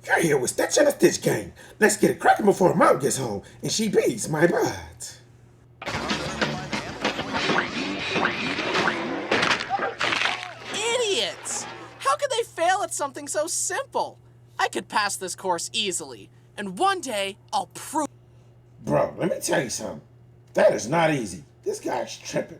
You're here with Stitch and the Stitch Gang. Let's get it cracking before Mom gets home and she beats my butt. Idiots! How could they fail at something so simple? I could pass this course easily, and one day I'll prove. Bro, let me tell you something. That is not easy. This guy's tripping.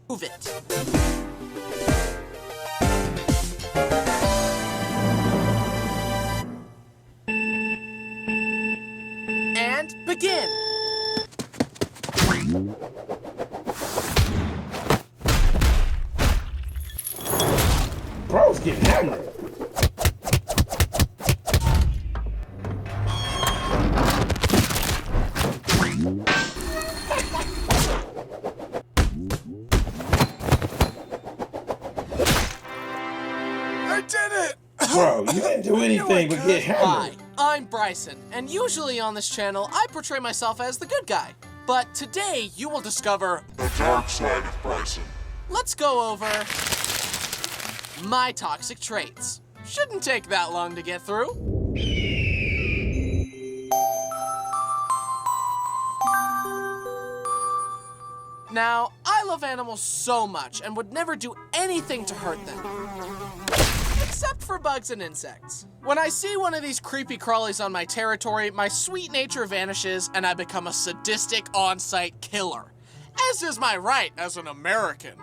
Prove it. And begin. Bro's getting hammered. I did it! Bro, you didn't do anything but get Hi, hammered. I'm Bryson, and usually on this channel, I portray myself as the good guy. But today, you will discover the dark side of Bryson. Let's go over my toxic traits. Shouldn't take that long to get through. Now, I love animals so much and would never do anything to hurt them. Except for bugs and insects. When I see one of these creepy crawlies on my territory, my sweet nature vanishes and I become a sadistic on-site killer. As is my right as an American.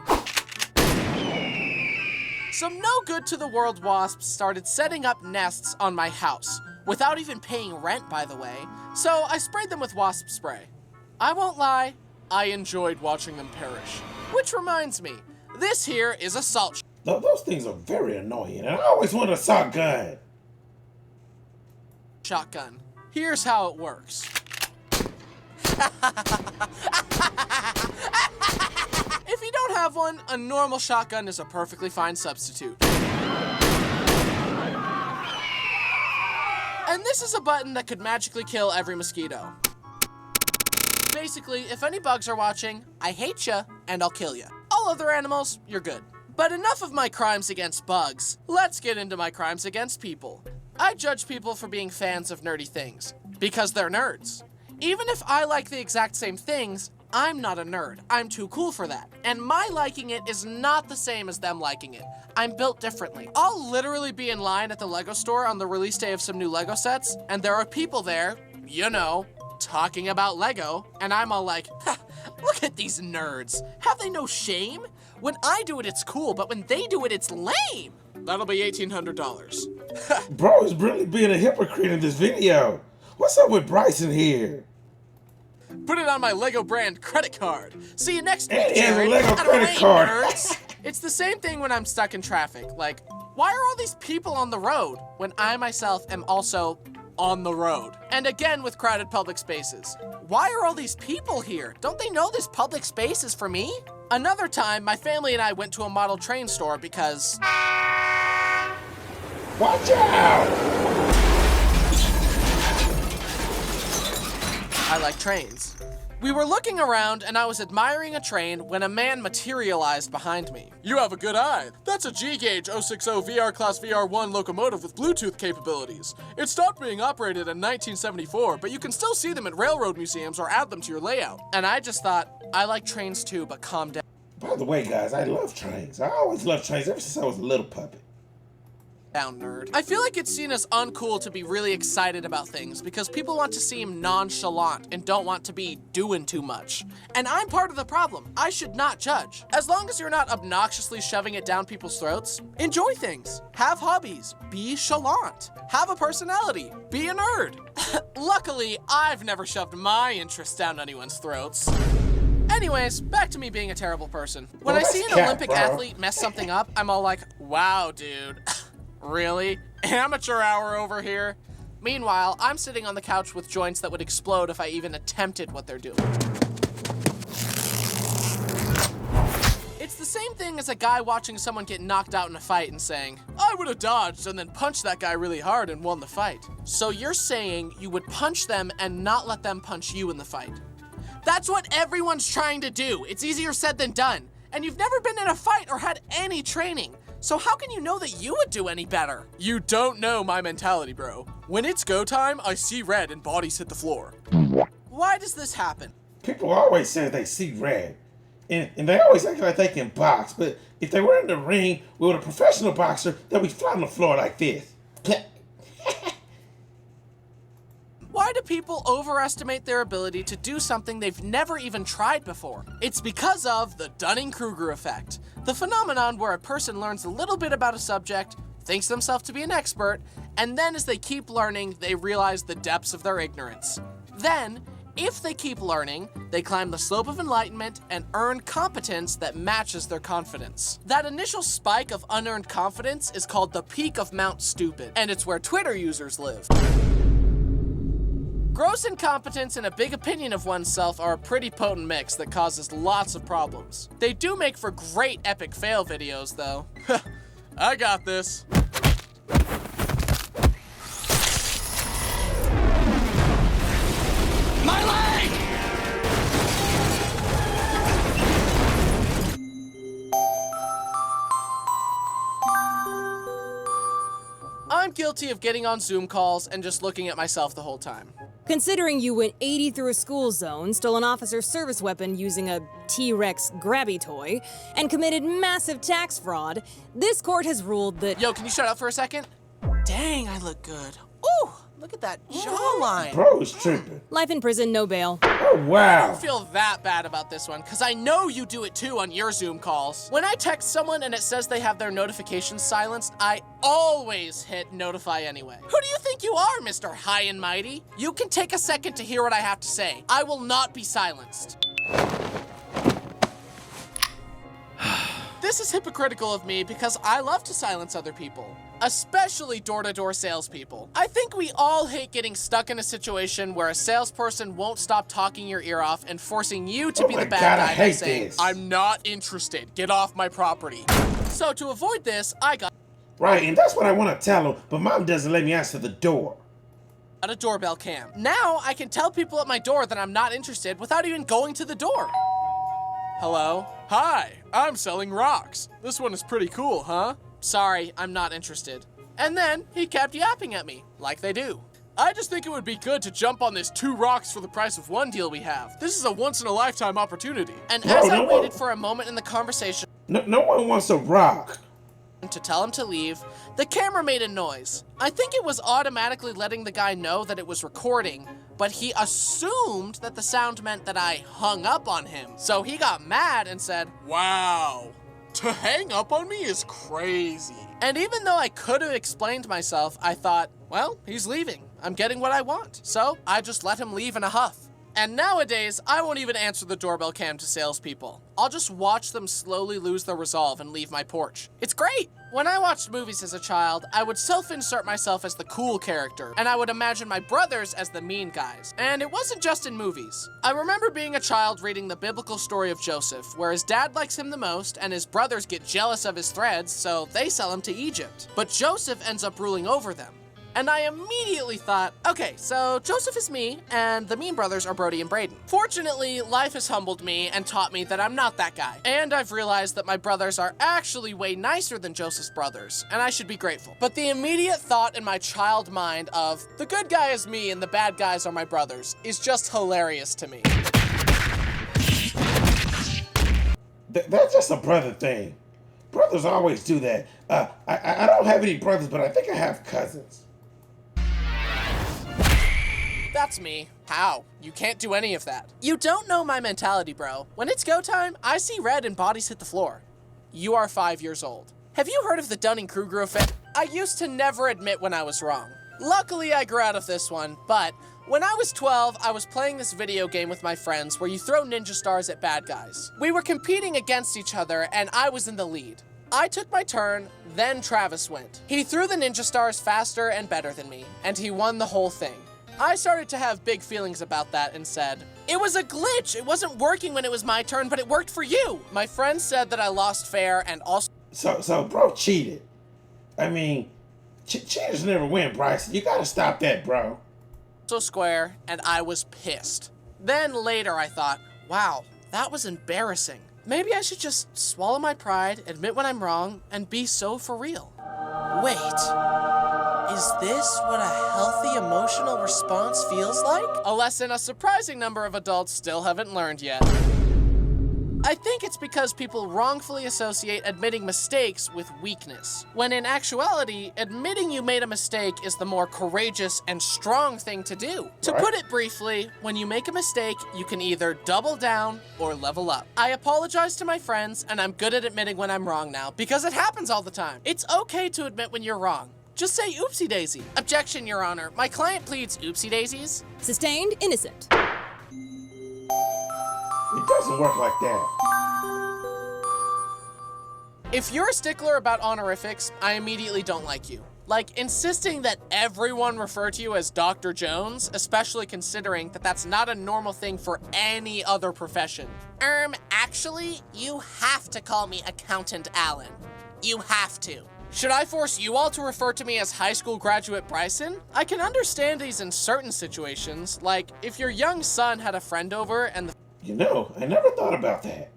Some no-good-to-the-world wasps started setting up nests on my house, without even paying rent, by the way, so I sprayed them with wasp spray. I won't lie, I enjoyed watching them perish. Which reminds me, this here is a salt Those things are very annoying, and I always want a shotgun. shotgun. Here's how it works. If you don't have one, a normal shotgun is a perfectly fine substitute. And this is a button that could magically kill every mosquito. Basically, if any bugs are watching, I hate ya, and I'll kill ya. All other animals, you're good. But enough of my crimes against bugs. Let's get into my crimes against people. I judge people for being fans of nerdy things, because they're nerds. Even if I like the exact same things, I'm not a nerd. I'm too cool for that. And my liking it is not the same as them liking it. I'm built differently. I'll literally be in line at the Lego store on the release day of some new Lego sets, and there are people there, you know, talking about Lego, and I'm all like, ha, look at these nerds. Have they no shame? When I do it, it's cool, but when they do it, it's lame. That'll be $1,800. Bro is really being a hypocrite in this video. What's up with Bryson here? Put it on my Lego brand credit card. See you next week, And Jared. Lego Out of credit rain, card. nerds. It's the same thing when I'm stuck in traffic. Like, why are all these people on the road when I myself am also on the road? And again with crowded public spaces. Why are all these people here? Don't they know this public space is for me? Another time, my family and I went to a model train store because... Watch out! I like trains. We were looking around and I was admiring a train when a man materialized behind me. You have a good eye. That's a G-Gauge 060 VR Class VR1 locomotive with Bluetooth capabilities. It stopped being operated in 1974, but you can still see them at railroad museums or add them to your layout. And I just thought, I like trains too, but calm down. By the way, guys, I love trains. I always loved trains ever since I was a little puppy. Down, nerd. I feel like it's seen as uncool to be really excited about things because people want to seem nonchalant and don't want to be doing too much. And I'm part of the problem. I should not judge. As long as you're not obnoxiously shoving it down people's throats, enjoy things. Have hobbies. Be chalant. Have a personality. Be a nerd. Luckily, I've never shoved my interests down anyone's throats. Anyways, back to me being a terrible person. When I see an Olympic athlete mess something up, I'm all like, wow, dude. Really? Amateur hour over here? Meanwhile, I'm sitting on the couch with joints that would explode if I even attempted what they're doing. It's the same thing as a guy watching someone get knocked out in a fight and saying, I would have dodged and then punched that guy really hard and won the fight. So you're saying you would punch them and not let them punch you in the fight. That's what everyone's trying to do. It's easier said than done. And you've never been in a fight or had any training. So how can you know that you would do any better? You don't know my mentality, bro. When it's go time, I see red and bodies hit the floor. Why does this happen? People always say they see red. And they always act like they can box, but if they were in the ring with a professional boxer, they'll be flat on the floor like this. Why do people overestimate their ability to do something they've never even tried before? It's because of the Dunning-Kruger effect, the phenomenon where a person learns a little bit about a subject, thinks themselves to be an expert, and then as they keep learning, they realize the depths of their ignorance. Then, if they keep learning, they climb the slope of enlightenment and earn competence that matches their confidence. That initial spike of unearned confidence is called the peak of Mount Stupid, and it's where Twitter users live. Gross incompetence and a big opinion of oneself are a pretty potent mix that causes lots of problems. They do make for great epic fail videos, though. I got this. My leg! I'm guilty of getting on Zoom calls and just looking at myself the whole time. Considering you went 80 through a school zone, stole an officer's service weapon using a T-Rex grabby toy, and committed massive tax fraud, this court has ruled that— Yo, can you shut up for a second? Dang, I look good. Ooh, look at that jawline. Bro is tripping. life in prison, no bail. Oh, I wow. don't feel that bad about this one, because I know you do it too on your Zoom calls. When I text someone and it says they have their notifications silenced, I always hit notify anyway. Who do you think you are, Mr. High and Mighty? You can take a second to hear what I have to say. I will not be silenced. This is hypocritical of me because I love to silence other people, especially door-to-door salespeople. I think we all hate getting stuck in a situation where a salesperson won't stop talking your ear off and forcing you to be the bad guy by saying, I'm not interested, get off my property. So to avoid this, I got Right, and that's what I want to tell him, but Mom doesn't let me answer the door. a doorbell cam. Now I can tell people at my door that I'm not interested without even going to the door. Hello? Hi, I'm selling rocks. This one is pretty cool, huh? Sorry, I'm not interested. And then he kept yapping at me, like they do. I just think it would be good to jump on this 2 rocks for the price of 1 deal we have. This is a once-in-a-lifetime opportunity. And as I waited for a moment in the conversation No one wants a rock. to tell him to leave, the camera made a noise. I think it was automatically letting the guy know that it was recording, but he assumed that the sound meant that I hung up on him. So he got mad and said, wow, to hang up on me is crazy. And even though I could have explained myself, I thought, well, he's leaving. I'm getting what I want. So I just let him leave in a huff. And nowadays, I won't even answer the doorbell cam to salespeople. I'll just watch them slowly lose their resolve and leave my porch. It's great! When I watched movies as a child, I would self-insert myself as the cool character, and I would imagine my brothers as the mean guys. And it wasn't just in movies. I remember being a child reading the biblical story of Joseph, where his dad likes him the most, and his brothers get jealous of his threads, so they sell him to Egypt. But Joseph ends up ruling over them. And I immediately thought, okay, so Joseph is me, and the mean brothers are Brody and Braden. Fortunately, life has humbled me and taught me that I'm not that guy. And I've realized that my brothers are actually way nicer than Joseph's brothers, and I should be grateful. But the immediate thought in my child mind of, the good guy is me and the bad guys are my brothers, is just hilarious to me. That's just a brother thing. Brothers always do that. I don't have any brothers, but I think I have cousins. That's me. How? You can't do any of that. You don't know my mentality, bro. When it's go time, I see red and bodies hit the floor. You are 5 years old. Have you heard of the Dunning-Kruger effect? I used to never admit when I was wrong. Luckily, I grew out of this one, but when I was 12, I was playing this video game with my friends where you throw ninja stars at bad guys. We were competing against each other, and I was in the lead. I took my turn, then Travis went. He threw the ninja stars faster and better than me, and he won the whole thing. I started to have big feelings about that and said, it was a glitch. It wasn't working when it was my turn, but it worked for you. My friend said that I lost fair and also— So bro cheated. I mean, cheaters never win, Bryson. You gotta stop that, bro. so square, and I was pissed. Then later I thought, wow, that was embarrassing. maybe I should just swallow my pride, admit when I'm wrong, and be so for real. Wait, is this what a healthy emotional response feels like? A lesson a surprising number of adults still haven't learned yet. I think it's because people wrongfully associate admitting mistakes with weakness, when in actuality, admitting you made a mistake is the more courageous and strong thing to do. To put it briefly, when you make a mistake, you can either double down or level up. I apologize to my friends, and I'm good at admitting when I'm wrong now, because it happens all the time. It's okay to admit when you're wrong. Just say oopsie daisy. Objection, Your Honor. My client pleads oopsie daisies. Sustained, innocent. It doesn't work like that. If you're a stickler about honorifics, I immediately don't like you. Like, insisting that everyone refer to you as Dr. Jones, especially considering that that's not a normal thing for any other profession. Actually, you have to call me Accountant Allen. You have to. Should I force you all to refer to me as high school graduate Bryson? I can understand these in certain situations, like if your young son had a friend over and the You know, I never thought about that.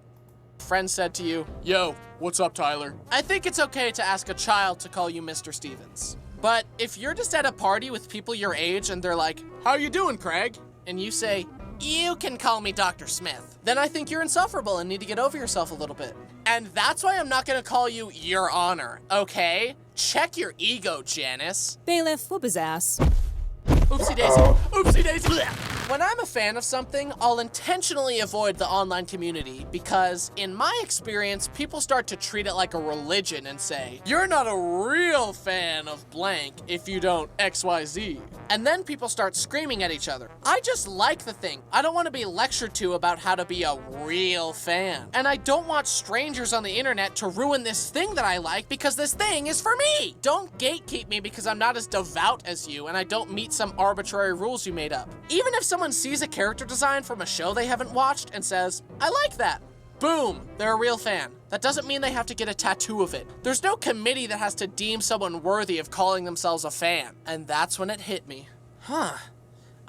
friend said to you, "Yo, what's up, Tyler?" I think it's okay to ask a child to call you Mr. Stevens. But if you're just at a party with people your age and they're like, "How you doing, Craig?" and you say, "You can call me Dr. Smith," then I think you're insufferable and need to get over yourself a little bit. And that's why I'm not gonna call you Your Honor, okay? Check your ego, Janice. Bailiff, whoop his ass. Oopsie daisy. Oopsie daisy. When I'm a fan of something, I'll intentionally avoid the online community because, in my experience, people start to treat it like a religion and say, "You're not a real fan of blank if you don't XYZ." And then people start screaming at each other. I just like the thing. I don't want to be lectured to about how to be a real fan. And I don't want strangers on the internet to ruin this thing that I like because this thing is for me. Don't gatekeep me because I'm not as devout as you and I don't meet some arbitrary rules you made up. Even if someone sees a character design from a show they haven't watched and says, "I like that," boom, they're a real fan. That doesn't mean they have to get a tattoo of it. There's no committee that has to deem someone worthy of calling themselves a fan. And that's when it hit me. I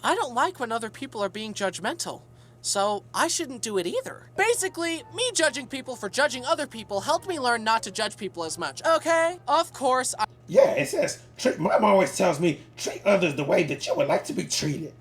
don't like when other people are being judgmental, so I shouldn't do it either. Basically, me judging people for judging other people helped me learn not to judge people as much, okay? Of course, Yeah, it says, Mom always tells me, treat others the way that you would like to be treated.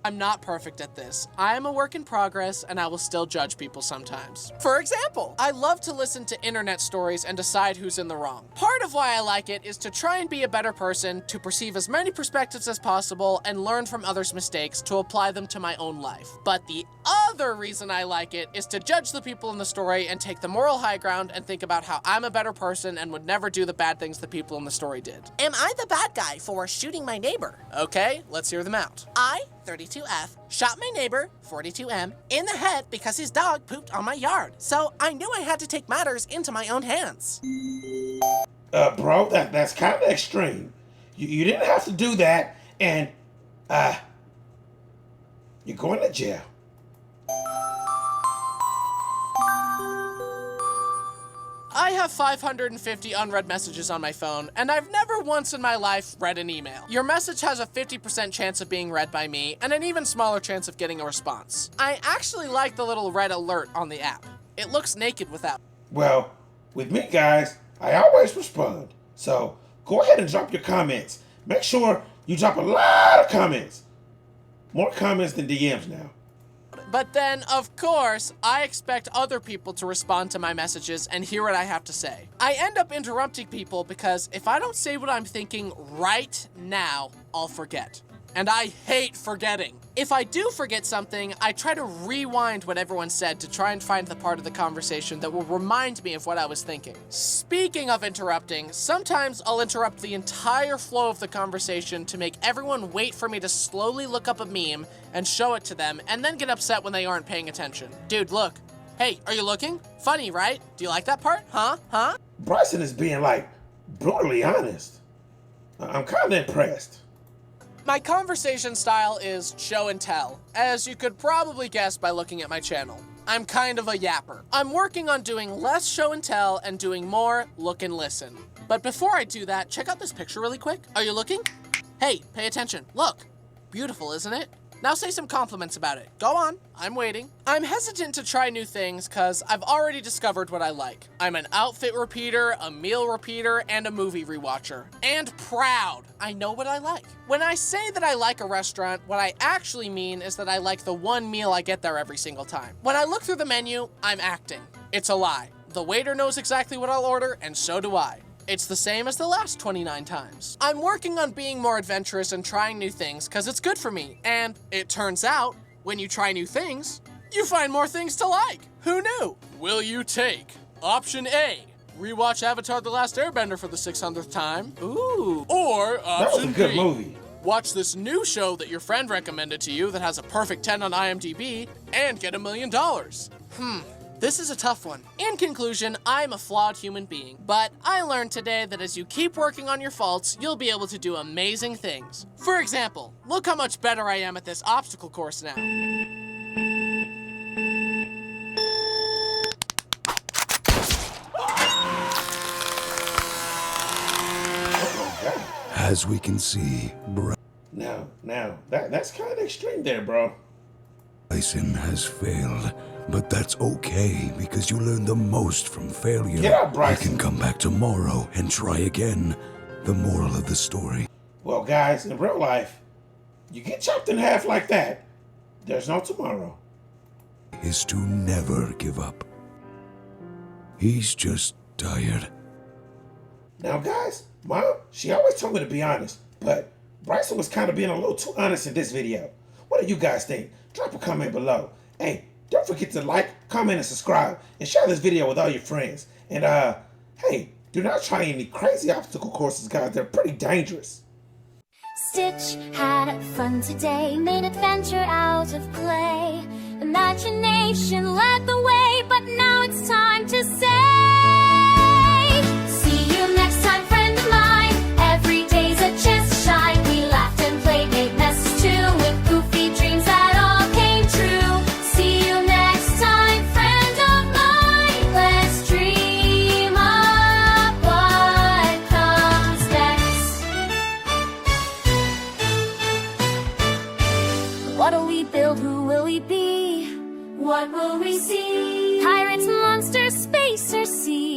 I'm not perfect at this. I am a work in progress, and I will still judge people sometimes. For example, I love to listen to internet stories and decide who's in the wrong. Part of why I like it is to try and be a better person, to perceive as many perspectives as possible, and learn from others' mistakes to apply them to my own life. But the other reason I like it is to judge the people in the story and take the moral high ground and think about how I'm a better person and would never do the bad things the people in the story did. Am I the bad guy for shooting my neighbor? Okay, let's hear them out. I, 32F, shot my neighbor, 42M, in the head because his dog pooped on my yard. So I knew I had to take matters into my own hands. Bro, that's kind of extreme. You didn't have to do that, and, you're going to jail. I have 550 unread messages on my phone, and I've never once in my life read an email. Your message has a 50% chance of being read by me, and an even smaller chance of getting a response. I actually like the little red alert on the app. It looks naked without. Well, with me, guys, I always respond. So go ahead and drop your comments. Make sure you drop a lot of comments. More comments than DMs now. But then, of course, I expect other people to respond to my messages and hear what I have to say. I end up interrupting people because if I don't say what I'm thinking right now, I'll forget. And I hate forgetting. If I do forget something, I try to rewind what everyone said to try and find the part of the conversation that will remind me of what I was thinking. Speaking of interrupting, sometimes I'll interrupt the entire flow of the conversation to make everyone wait for me to slowly look up a meme and show it to them, and then get upset when they aren't paying attention. Dude, look. Hey, are you looking? Funny, right? Do you like that part? Huh? Bryson is being, brutally honest. I'm kind of impressed. My conversation style is show and tell, as you could probably guess by looking at my channel. I'm kind of a yapper. I'm working on doing less show and tell and doing more look and listen. But before I do that, check out this picture really quick. Are you looking? Hey, pay attention. Look. Beautiful, isn't it? Now say some compliments about it. Go on, I'm waiting. I'm hesitant to try new things because I've already discovered what I like. I'm an outfit repeater, a meal repeater, and a movie rewatcher. And proud. I know what I like. When I say that I like a restaurant, what I actually mean is that I like the one meal I get there every single time. When I look through the menu, I'm acting. It's a lie. The waiter knows exactly what I'll order, and so do I. It's the same as the last 29 times. I'm working on being more adventurous and trying new things because it's good for me. And it turns out, when you try new things, you find more things to like. Who knew? Will you take option A, rewatch Avatar The Last Airbender for the 600th time? Ooh. Or That was a option good B, movie. watch this new show that your friend recommended to you that has a perfect 10 on IMDb and get $1 million. This is a tough one. In conclusion, I'm a flawed human being, but I learned today that as you keep working on your faults, you'll be able to do amazing things. For example, look how much better I am at this obstacle course now. As we can see, Now, that's kind of extreme there, bro. Bryson has failed, but that's okay because you learn the most from failure. Get out, You Bryson. can come back tomorrow and try again. The moral of the story. Well, guys, in real life, you get chopped in half like that, there's no tomorrow. Is to never give up. He's just tired. Now, guys, Mom, she always told me to be honest, but Bryson was kind of being a little too honest in this video. What do you guys think? Drop a comment below. Hey, don't forget to like, comment, and subscribe, and share this video with all your friends. And, hey, do not try any crazy obstacle courses, guys. They're pretty dangerous. Stitch had fun today, made adventure out of play. Imagination led the way, but now it's time to say, see you next time, friend of mine. Every day's a chance to shine. We laughed and played, made messes too, with goofy dreams that all came true. See you next time, friend of mine. Let's dream up what comes next. What'll we build? Who will we be? What will we see? Pirates, monsters, space, or sea?